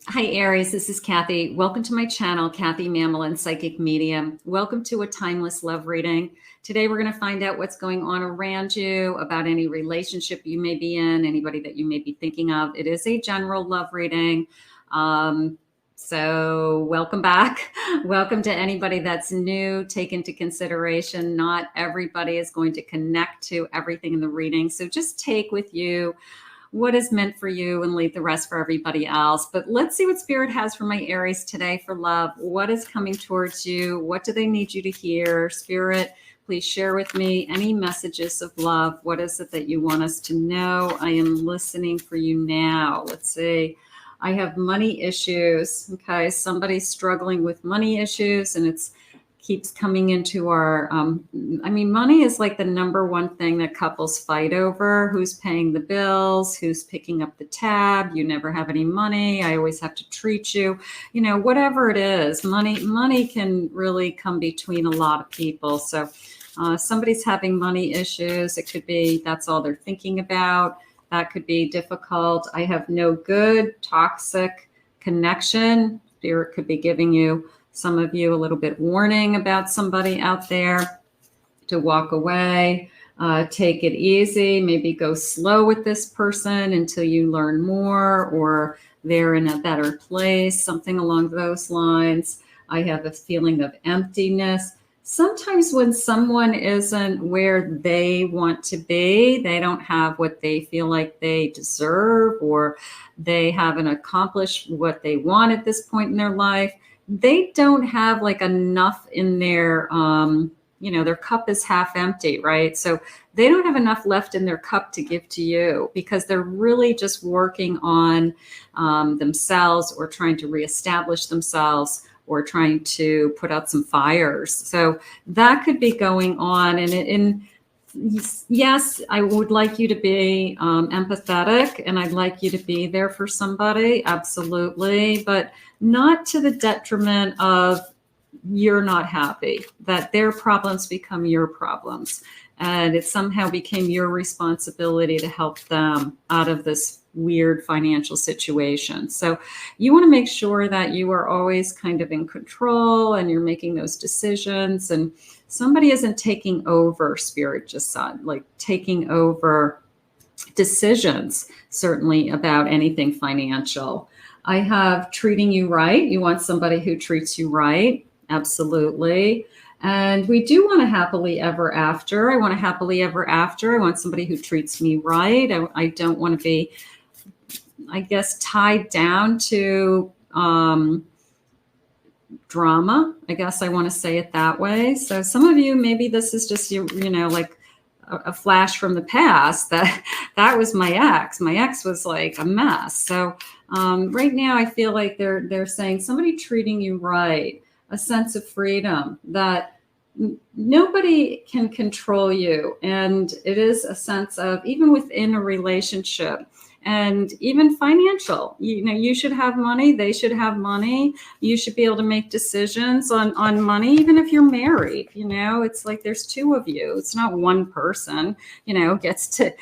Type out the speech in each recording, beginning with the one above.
Hi, Aries. This is Kathy. Welcome to my channel, Kathy Mamolen, Psychic Medium. Welcome to a timeless love reading. Today, we're going to find out what's going on around you, about any relationship you may be in, anybody that you may be thinking of. It is a general love reading. So welcome back. Welcome to anybody that's new. Take into consideration, not everybody is going to connect to everything in the reading. So just take with you what is meant for you and leave the rest for everybody else. But let's see what Spirit has for my Aries today for love. What is coming towards you? What do they need you to hear? Spirit, please share with me any messages of love. What is it that you want us to know? I am listening for you now. Let's see. I have money issues. Okay, somebody's struggling with money issues, and it's keeps coming into our, money is like the number one thing that couples fight over. Who's paying the bills? Who's picking up the tab? You never have any money. I always have to treat you. You know, whatever it is, money can really come between a lot of people. So somebody's having money issues. It could be that's all they're thinking about. That could be difficult. I have no good, toxic connection. Spirit could be giving you, some of you, a little bit warning about somebody out there, to walk away, take it easy, maybe go slow with this person until you learn more, or they're in a better place, something along those lines. I have a feeling of emptiness. Sometimes when someone isn't where they want to be, they don't have what they feel like they deserve, or they haven't accomplished what they want at this point in their life. They don't have like enough in their, their cup is half empty, right? So they don't have enough left in their cup to give to you, because they're really just working on themselves, or trying to reestablish themselves, or trying to put out some fires. So that could be going on. And yes, I would like you to be empathetic, and I'd like you to be there for somebody, absolutely, but not to the detriment of you're not happy, that their problems become your problems, and it somehow became your responsibility to help them out of this weird financial situation. So you want to make sure that you are always kind of in control, and you're making those decisions, and somebody isn't taking over, Spirit just said, like taking over decisions, certainly about anything financial. I have treating you right. You want somebody who treats you right. Absolutely. And we do want a happily ever after. I want a happily ever after. I want somebody who treats me right. I don't want to be, I guess, tied down to drama. I guess I want to say it that way. So some of you, maybe this is just, like a flash from the past, that was my ex. My ex was like a mess. So right now I feel like they're saying somebody treating you right, a sense of freedom, that nobody can control you. And it is a sense of, even within a relationship, and even financial, you should have money, they should have money, you should be able to make decisions on money, even if you're married. It's like there's two of you. It's not one person, gets to,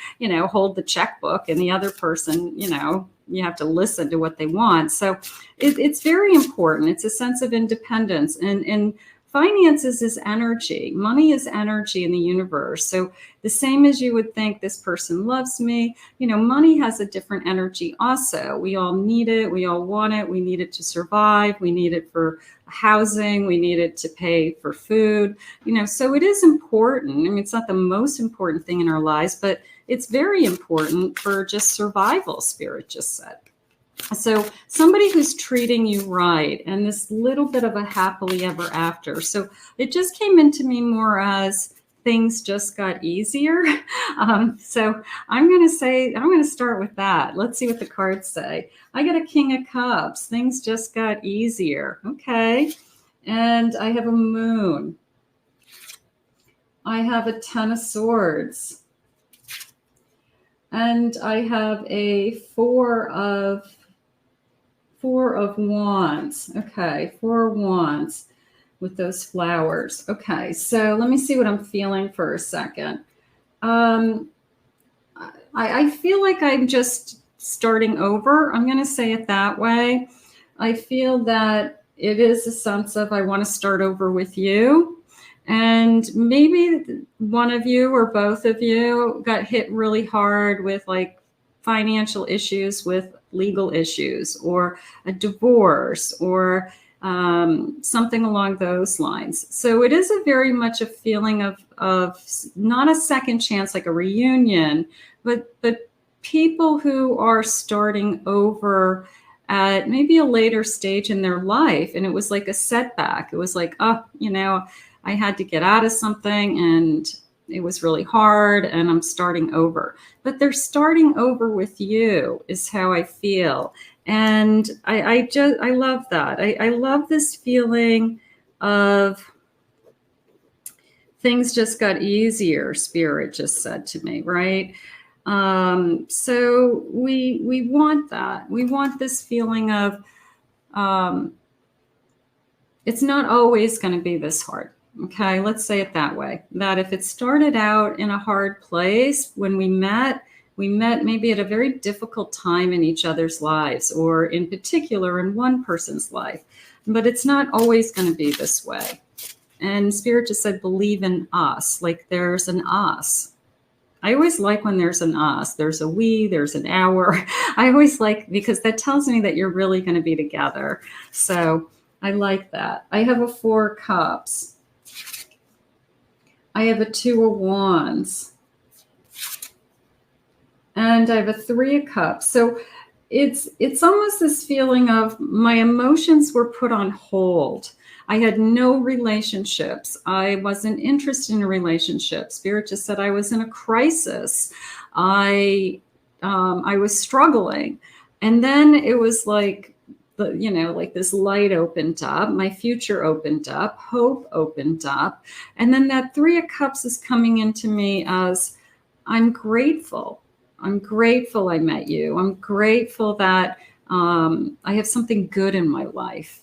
hold the checkbook, and the other person, you have to listen to what they want. So it's very important. It's a sense of independence, and finances is energy. Money is energy in the universe. So the same as you would think this person loves me, money has a different energy also. We all need it. We all want it. We need it to survive. We need it for housing. We need it to pay for food. So it is important. It's not the most important thing in our lives, but it's very important for just survival, Spirit just said. So somebody who's treating you right, and this little bit of a happily ever after. So it just came into me more as things just got easier. So I'm going to start with that. Let's see what the cards say. I got a King of Cups. Things just got easier. Okay. And I have a Moon. I have a Ten of Swords. And I have a Four of Wands. Okay, Four of Wands with those flowers. Okay, so let me see what I'm feeling for a second. I feel like I'm just starting over. I'm going to say it that way. I feel that it is a sense of I want to start over with you. And maybe one of you or both of you got hit really hard with like financial issues, with legal issues, or a divorce, or something along those lines. So it is a very much a feeling of not a second chance, like a reunion, but people who are starting over at maybe a later stage in their life. And it was like a setback. It was like, oh, you know, I had to get out of something and it was really hard and I'm starting over. But they're starting over with you is how I feel. And I love that. I love this feeling of things just got easier, Spirit just said to me, right? So we want that. We want this feeling of it's not always going to be this hard. Okay, let's say it that way. That if it started out in a hard place when we met maybe at a very difficult time in each other's lives, or in particular in one person's life, but it's not always going to be this way. And Spirit just said, believe in us, like there's an us. I always like when there's an us, there's a we, there's an our. I always like, because that tells me that you're really going to be together. So I like that. I have a 4 of Cups. I have a 2 of Wands. And I have a 3 of Cups. So it's almost this feeling of my emotions were put on hold. I had no relationships. I wasn't interested in a relationship. Spirit just said I was in a crisis. I was struggling. And then it was like, like this light opened up, my future opened up, hope opened up. And then that 3 of Cups is coming into me as I'm grateful. I'm grateful I met you. I'm grateful that I have something good in my life.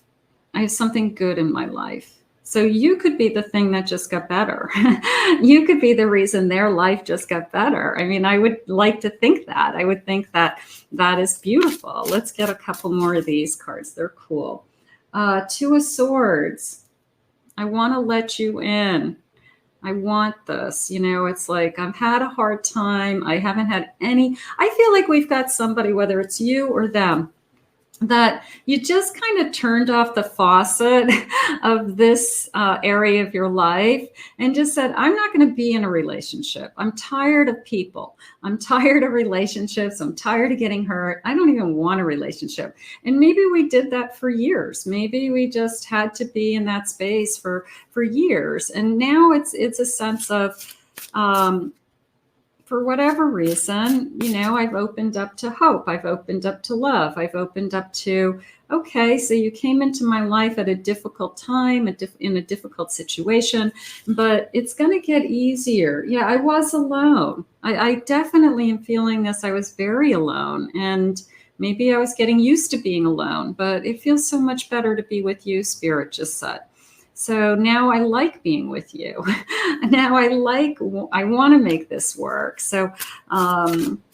I have something good in my life. So you could be the thing that just got better. You could be the reason their life just got better. I mean, I would like to think that. I would think that that is beautiful. Let's get a couple more of these cards. They're cool. 2 of Swords. I want to let you in. I want this. It's like I've had a hard time. I haven't had any. I feel like we've got somebody, whether it's you or them, that you just kind of turned off the faucet of this area of your life and just said, I'm not going to be in a relationship. I'm tired of people. I'm tired of relationships. I'm tired of getting hurt. I don't even want a relationship. And maybe we did that for years. Maybe we just had to be in that space for years. And now it's a sense of, for whatever reason, I've opened up to hope. I've opened up to love. I've opened up to, okay, so you came into my life at a difficult time, in a difficult situation, but it's going to get easier. Yeah, I was alone. I definitely am feeling this. I was very alone, and maybe I was getting used to being alone, but it feels so much better to be with you, Spirit just said. So now I like being with you. Now I want to make this work. So,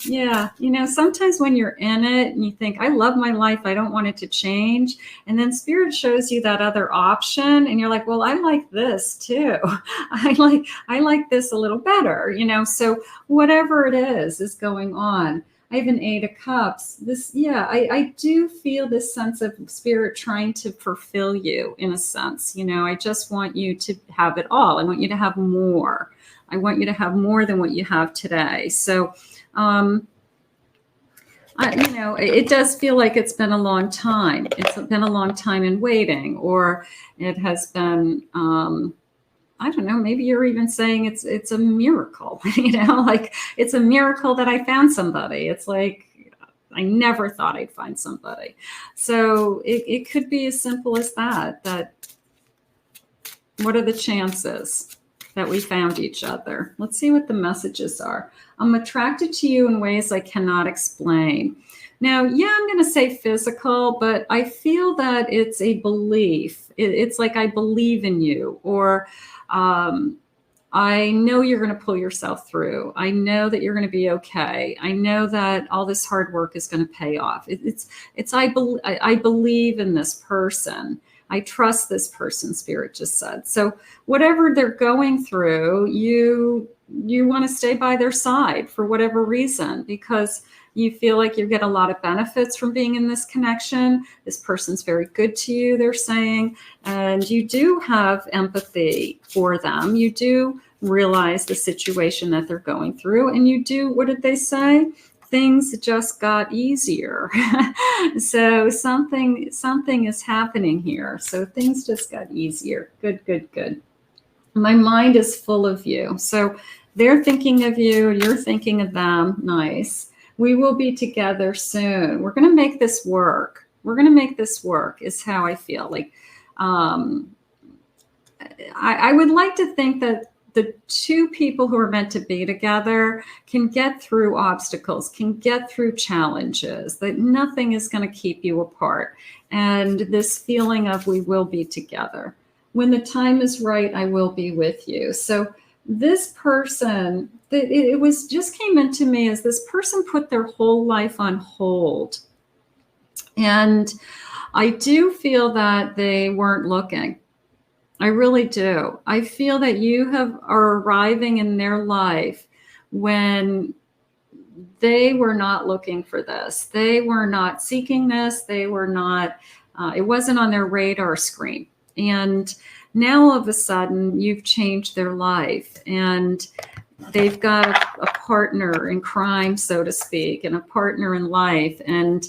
yeah, sometimes when you're in it and you think, I love my life, I don't want it to change. And then Spirit shows you that other option and you're like, well, I like this too. I like this a little better, so whatever it is going on. I have an 8 of Cups. I do feel this sense of Spirit trying to fulfill you in a sense. I just want you to have it all. I want you to have more. I want you to have more than what you have today. So, it does feel like it's been a long time. It's been a long time in waiting, or it has been, I don't know, maybe you're even saying it's a miracle, like it's a miracle that I found somebody. It's like, I never thought I'd find somebody. So it could be as simple as that what are the chances that we found each other? Let's see what the messages are. I'm attracted to you in ways I cannot explain. Now, yeah, I'm going to say physical, but I feel that it's a belief. It's like I believe in you, or I know you're going to pull yourself through. I know that you're going to be okay. I know that all this hard work is going to pay off. I believe in this person. I trust this person, Spirit just said. So whatever they're going through, you want to stay by their side for whatever reason, because you feel like you get a lot of benefits from being in this connection. This person's very good to you, they're saying, and you do have empathy for them. You do realize the situation that they're going through, and you do, what did they say? Things just got easier. So something is happening here. So things just got easier. Good, good, good. My mind is full of you. So they're thinking of you, you're thinking of them. Nice. We will be together soon. We're going to make this work. We're going to make this work is how I feel. Like, I would like to think that the two people who are meant to be together can get through obstacles, can get through challenges, that nothing is going to keep you apart. And this feeling of we will be together. When the time is right, I will be with you. So this person, it was just came into me as this person put their whole life on hold. And I do feel that they weren't looking. I really do. I feel that you are arriving in their life when they were not looking for this. They were not seeking this. They were not, it wasn't on their radar screen. And now all of a sudden you've changed their life, and they've got a partner in crime, so to speak, and a partner in life. And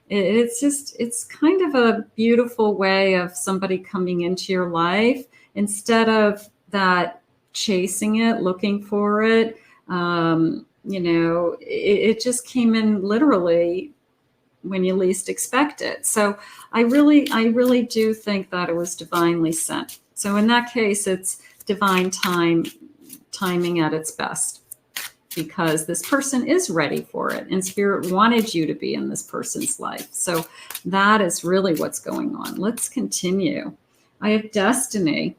it's kind of a beautiful way of somebody coming into your life instead of that chasing it, looking for it. It just came in literally when you least expect it. So I really do think that it was divinely sent. So in that case, it's divine timing at its best, because this person is ready for it, and Spirit wanted you to be in this person's life. So that is really what's going on. Let's continue. I have destiny.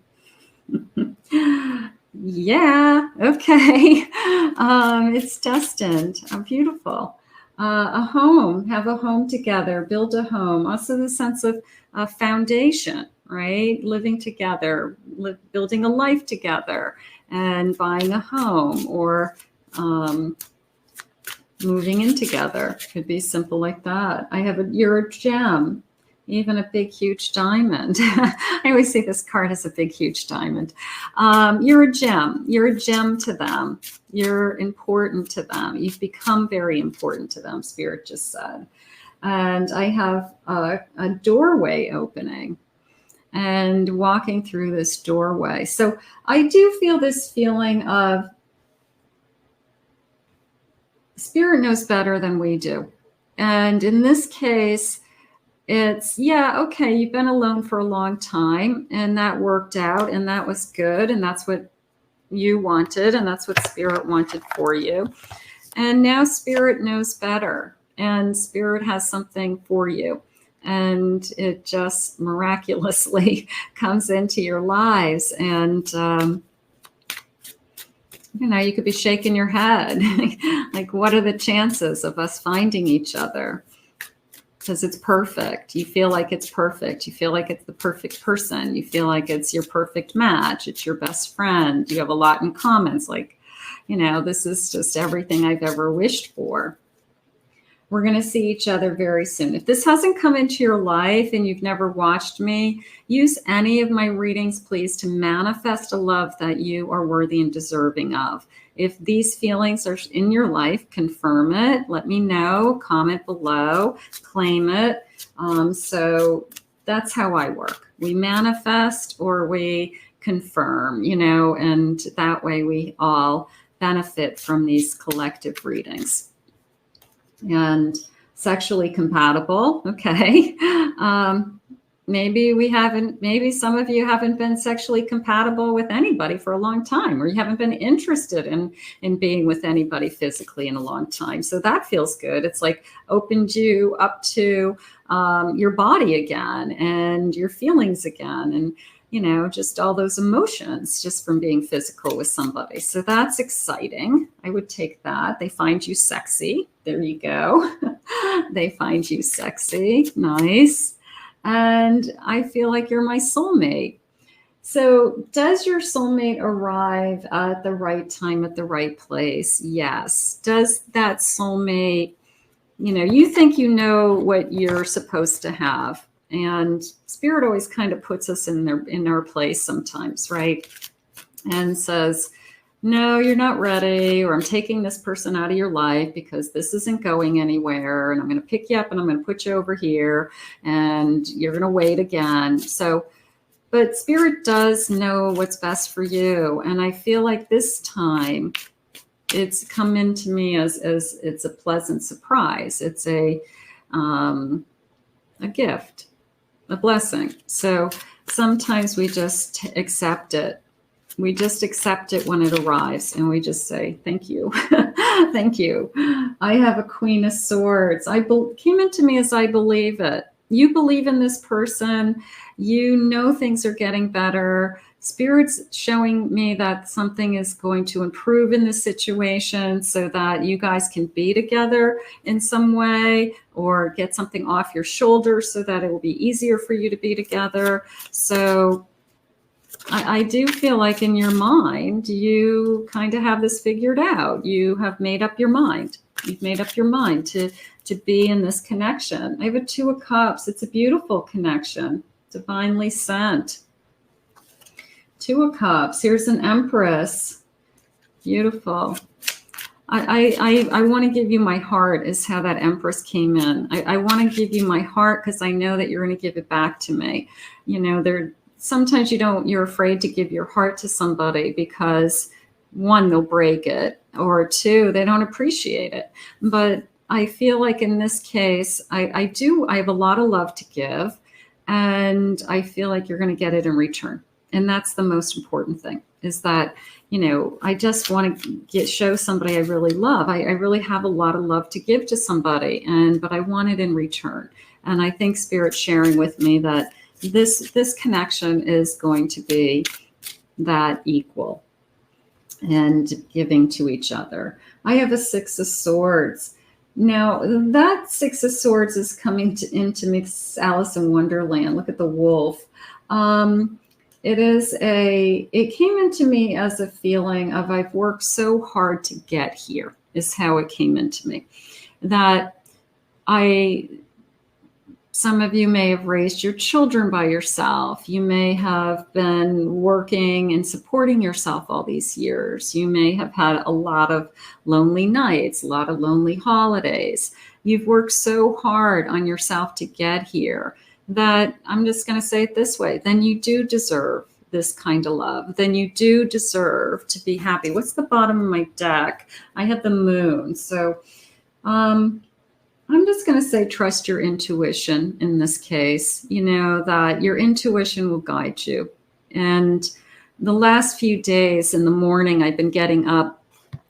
Yeah, okay. It's destined. Beautiful. A home, have a home together, build a home. Also the sense of foundation, right? Living together, building a life together, and buying a home, or moving in together. Could be simple like that. You're a gem, even a big, huge diamond. I always say this card has a big, huge diamond. You're a gem. You're a gem to them. You're important to them. You've become very important to them, Spirit just said. And I have a doorway opening and walking through this doorway. So I do feel this feeling of Spirit knows better than we do. And in this case, it's, yeah, okay, you've been alone for a long time, and that worked out, and that was good, and that's what you wanted, and that's what Spirit wanted for you. And now Spirit knows better, and Spirit has something for you. And it just miraculously comes into your lives. And, you could be shaking your head. Like, what are the chances of us finding each other? Because it's perfect. You feel like it's perfect. You feel like it's the perfect person. You feel like it's your perfect match. It's your best friend. You have a lot in common. It's like, this is just everything I've ever wished for. We're going to see each other very soon. If this hasn't come into your life and you've never watched me, use any of my readings, please, to manifest a love that you are worthy and deserving of. If these feelings are in your life, confirm it. Let me know. Comment below. Claim it. So that's how I work. We manifest or we confirm, and that way we all benefit from these collective readings. And sexually compatible. Okay. Maybe some of you haven't been sexually compatible with anybody for a long time, or you haven't been interested in being with anybody physically in a long time. So that feels good. It's like opened you up to your body again and your feelings again. And just all those emotions just from being physical with somebody. So that's exciting. I would take that. They find you sexy. There you go. They find you sexy. Nice. And I feel like you're my soulmate. So does your soulmate arrive at the right time, at the right place? Yes. Does that soulmate, you think you know what you're supposed to have. And spirit always kind of puts us in our place sometimes, right? And says, no, you're not ready, or I'm taking this person out of your life because this isn't going anywhere, and I'm going to pick you up and I'm going to put you over here, and you're going to wait again. So, but spirit does know what's best for you. And I feel like this time it's come into me as it's a pleasant surprise. It's a gift, a blessing. So sometimes we just accept it. We just accept it when it arrives, and we just say, thank you. Thank you. I have a Queen of Swords. Came into me as I believe it. You believe in this person. You know things are getting better. Spirit's showing me that something is going to improve in this situation so that you guys can be together in some way, or get something off your shoulders so that it will be easier for you to be together. So I do feel like in your mind, you kind of have this figured out. You have made up your mind. You've made up your mind to be in this connection. I have a Two of Cups. It's a beautiful connection, divinely sent. Two of Cups. Here's an Empress. Beautiful. I want to give you my heart, is how that Empress came in. I want to give you my heart because I know that you're going to give it back to me. Sometimes you're afraid to give your heart to somebody because, one, they'll break it, or two, they don't appreciate it. But I feel like in this case, I have a lot of love to give, and I feel like you're going to get it in return. And that's the most important thing, is that, I just want to show somebody I really love. I really have a lot of love to give to somebody, but I want it in return. And I think Spirit's sharing with me that this connection is going to be that equal and giving to each other. I have a Six of Swords. Now, that Six of Swords is coming into me, Alice in Wonderland. Look at the wolf. It came into me as a feeling of, I've worked so hard to get here, is how it came into me. That some of you may have raised your children by yourself. You may have been working and supporting yourself all these years. You may have had a lot of lonely nights, a lot of lonely holidays. You've worked so hard on yourself to get here that, I'm just going to say it this way, then you do deserve this kind of love. Then you do deserve to be happy. What's the bottom of my deck? I have the Moon. So, I'm just going to say, trust your intuition in this case, that your intuition will guide you. And the last few days in the morning, I've been getting up.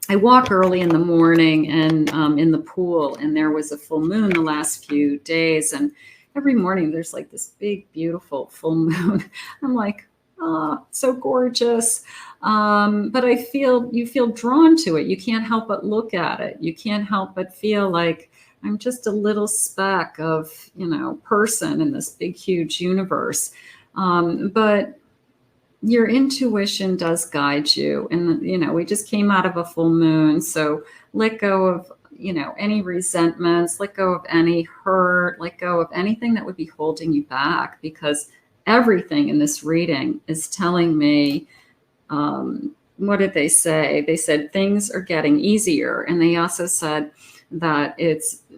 I walk early in the morning and in the pool, and there was a full moon the last few days. And every morning there's like this big, beautiful full moon. I'm like, oh, so gorgeous. But you feel drawn to it. You can't help but look at it. You can't help but feel like, I'm just a little speck of, person in this big, huge universe. But your intuition does guide you. And, we just came out of a full moon. So let go of, any resentments, let go of any hurt, let go of anything that would be holding you back, because everything in this reading is telling me, what did they say? They said things are getting easier. And they also said that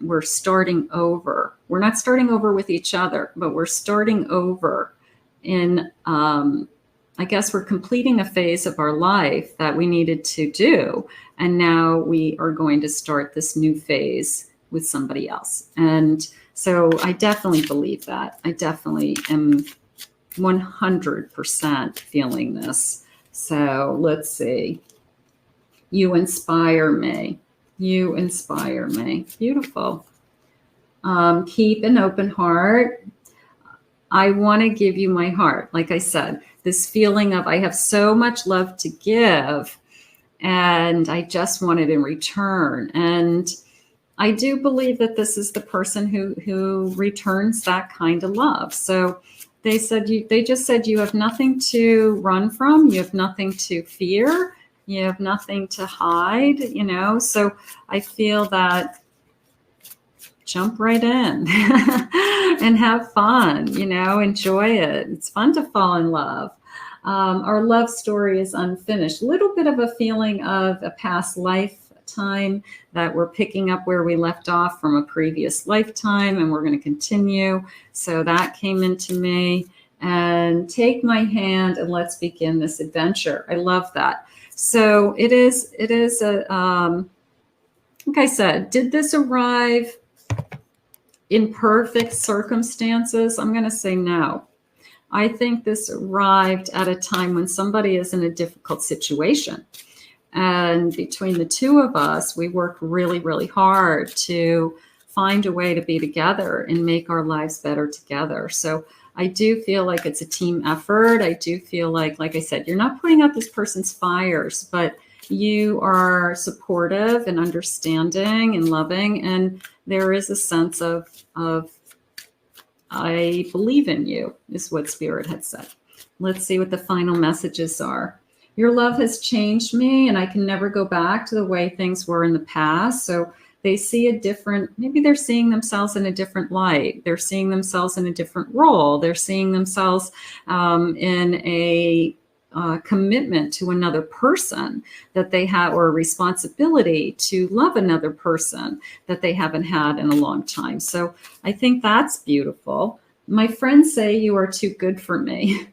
we're starting over. We're not starting over with each other, but we're starting over in, I guess we're completing a phase of our life that we needed to do. And now we are going to start this new phase with somebody else. And so I definitely believe that. I definitely am 100% feeling this. So let's see. You inspire me. You inspire me. Beautiful. Keep an open heart. I want to give you my heart. Like I said, this feeling of I have so much love to give and I just want it in return. And I do believe that this is the person who returns that kind of love. So they just said you have nothing to run from, you have nothing to fear, you have nothing to hide, you know. So I feel that jump right in and have fun, you know, enjoy it. It's fun to fall in love. Our love story is unfinished. A little bit of a feeling of a past lifetime that we're picking up where we left off from a previous lifetime, and we're going to continue. So that came into me. And take my hand and let's begin this adventure. I love that. So it is a, like I said, did this arrive in perfect circumstances? I'm going to say no. I think this arrived at a time when somebody is in a difficult situation. And between the two of us, we worked really, really hard to find a way to be together and make our lives better together. So I do feel like it's a team effort. I do feel like I said, you're not putting out this person's fires, but you are supportive and understanding and loving. And there is a sense of I believe in you, is what Spirit had said. Let's see what the final messages are. Your love has changed me, and I can never go back to the way things were in the past. So they see a different, maybe they're seeing themselves in a different light. They're seeing themselves in a different role. They're seeing themselves in a commitment to another person that they have, or a responsibility to love another person that they haven't had in a long time. So I think that's beautiful. My friends say you are too good for me.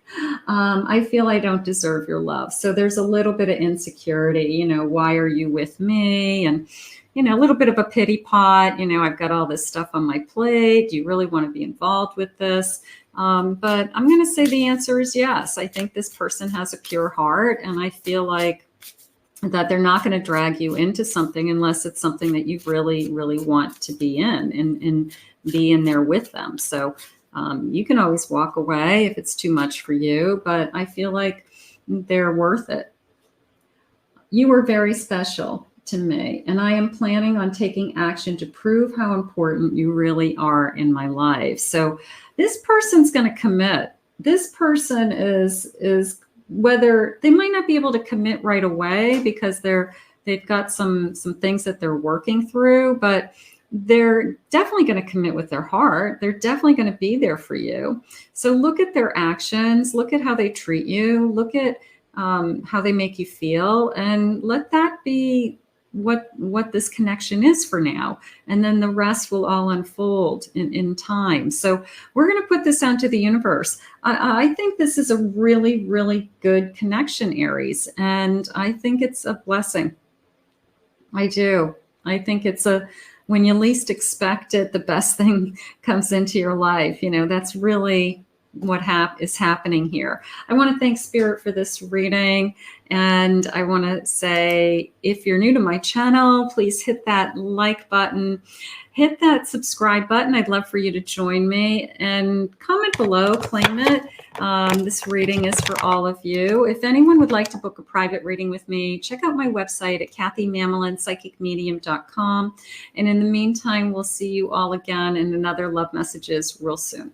I feel I don't deserve your love. So there's a little bit of insecurity, you know, why are you with me? And, you know, a little bit of a pity pot, you know, I've got all this stuff on my plate. Do you really want to be involved with this? But I'm going to say the answer is yes. I think this person has a pure heart, and I feel like that they're not going to drag you into something unless it's something that you really, really want to be in and be in there with them. So you can always walk away if it's too much for you, but I feel like they're worth it. You are very special to me, and I am planning on taking action to prove how important you really are in my life. So this person's going to commit. This person is whether they might not be able to commit right away because they've got some things that they're working through, but they're definitely going to commit with their heart. They're definitely going to be there for you. So look at their actions, look at how they treat you, look at how they make you feel, and let that be what this connection is for now. And then the rest will all unfold in time. So we're going to put this out to the universe. I think this is a really, really good connection, Aries. And I think it's a blessing. I do. I think it's when you least expect it, the best thing comes into your life. You know, that's really what is happening here. I want to thank Spirit for this reading. And I want to say, if you're new to my channel, please hit that like button, hit that subscribe button. I'd love for you to join me, and comment below, claim it. This reading is for all of you. If anyone would like to book a private reading with me, check out my website at KathyMamolenPsychicMedium.com. And in the meantime, we'll see you all again in another Love Messages real soon.